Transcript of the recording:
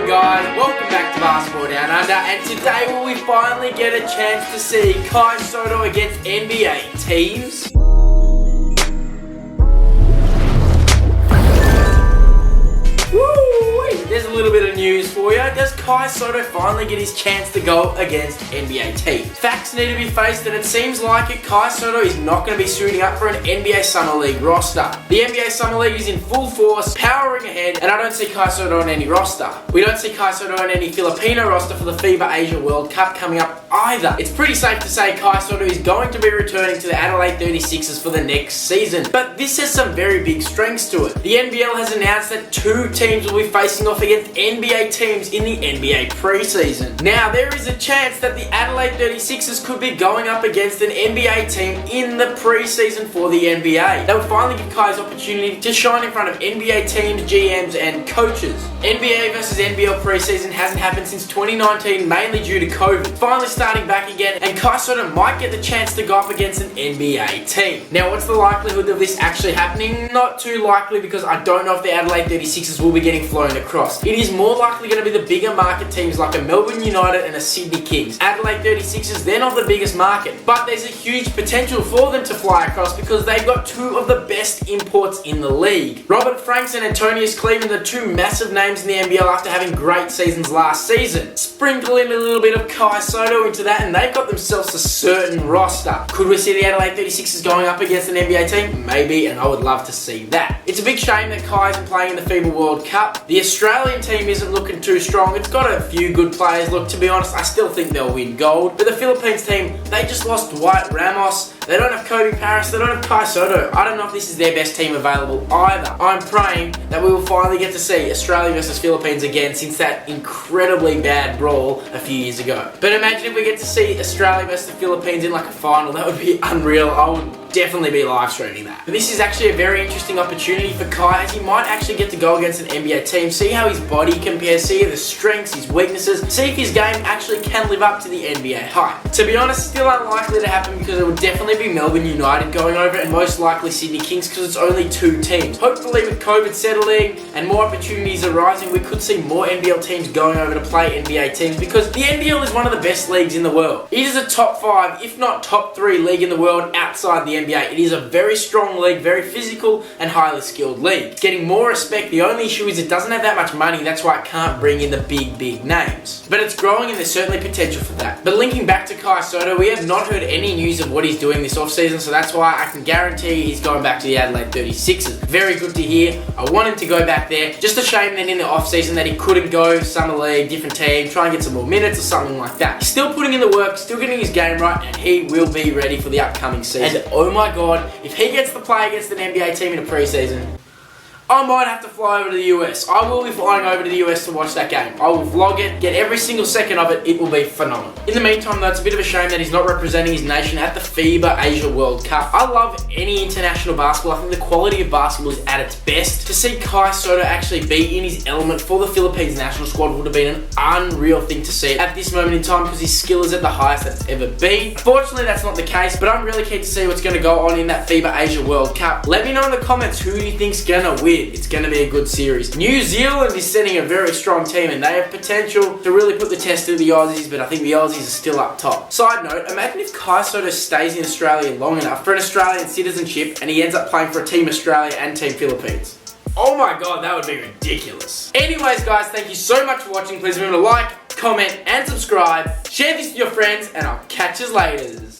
going, guys? Welcome back to Basketball Down Under, and today will we finally get a chance to see Kai Sotto against NBA teams? There's a little bit of news for you. Does Kai Sotto finally get his chance to go against NBA teams? Facts need to be faced, and it seems like it. Kai Sotto is not going to be suiting up for an NBA Summer League roster. The NBA Summer League is in full force, powering ahead, and I don't see Kai Sotto on any roster. We don't see Kai Sotto on any Filipino roster for the FIBA Asia World Cup coming up either. It's pretty safe to say Kai Sotto is going to be returning to the Adelaide 36Ers for the next season, but this has some very big strengths to it. The NBL has announced that 2 teams will be facing off against NBA teams in the NBA preseason. Now, there is a chance that the Adelaide 36ers could be going up against an NBA team in the preseason for the NBA. That would finally give Kai's opportunity to shine in front of NBA teams, GMs, and coaches. NBA versus NBL preseason hasn't happened since 2019, mainly due to COVID. Finally starting back again, and Kai Sotto might get the chance to go up against an NBA team. Now, what's the likelihood of this actually happening? Not too likely, because I don't know if the Adelaide 36ers will be getting flown across. It is more likely going to be the bigger market teams like a Melbourne United and a Sydney Kings. Adelaide 36ers, they're not the biggest market, but there's a huge potential for them to fly across because they've got 2 of the best imports in the league. Robert Franks and Antonius Cleveland are 2 massive names in the NBL after having great seasons last season. Sprinkle in a little bit of Kai Sotto into that, and they've got themselves a certain roster. Could we see the Adelaide 36ers going up against an NBA team? Maybe, and I would love to see that. It's a big shame that Kai isn't playing in the FIBA World Cup. The Australian team isn't looking too strong. It's got a few good players. Look, to be honest, I still think they'll win gold. But the Philippines team, they just lost Dwight Ramos. They don't have Kobe Paris. They don't have Kai Sotto. I don't know if this is their best team available either. I'm praying that we will finally get to see Australia versus Philippines again since that incredibly bad brawl a few years ago. But imagine if we get to see Australia versus the Philippines in like a final. That would be unreal. I would definitely be live streaming that. But this is actually a very interesting opportunity for Kai, as he might actually get to go against an NBA team, see how his body compares, see the strengths, his weaknesses, see if his game actually can live up to the NBA hype. To be honest, still unlikely to happen because it would definitely be Melbourne United going over and most likely Sydney Kings because it's only 2 teams. Hopefully with COVID settling and more opportunities arising, we could see more NBL teams going over to play NBA teams because the NBL is one of the best leagues in the world. It is a top 5, if not top 3 league in the world outside the NBA. It is a very strong league, very physical and highly skilled league. It's getting more respect. The only issue is it doesn't have that much money. That's why it can't bring in the big names. But it's growing and there's certainly potential for that. But linking back to Kai Sotto, we have not heard any news of what he's doing this offseason, so that's why I can guarantee he's going back to the Adelaide 36ers. Very good to hear. I want him to go back there. Just a shame that in the offseason that he couldn't go Summer League, different team, try and get some more minutes or something like that. He's still putting in the work, still getting his game right, and he will be ready for the upcoming season. And oh my god, if he gets to play against an NBA team in a preseason, I might have to fly over to the US. I will be flying over to the US to watch that game. I will vlog it, get every single second of it. It will be phenomenal. In the meantime, though, it's a bit of a shame that he's not representing his nation at the FIBA Asia World Cup. I love any international basketball. I think the quality of basketball is at its best. To see Kai Sotto actually be in his element for the Philippines national squad would have been an unreal thing to see at this moment in time because his skill is at the highest that it's ever been. Fortunately, that's not the case, but I'm really keen to see what's going to go on in that FIBA Asia World Cup. Let me know in the comments who you think's going to win. It's going to be a good series. New Zealand is setting a very strong team and they have potential to really put the test to the Aussies, but I think the Aussies are still up top. Side note, imagine if Kai Sotto stays in Australia long enough for an Australian citizenship and he ends up playing for Team Australia and Team Philippines. Oh my god, that would be ridiculous. Anyways guys, thank you so much for watching. Please remember to like, comment and subscribe. Share this with your friends and I'll catch you later.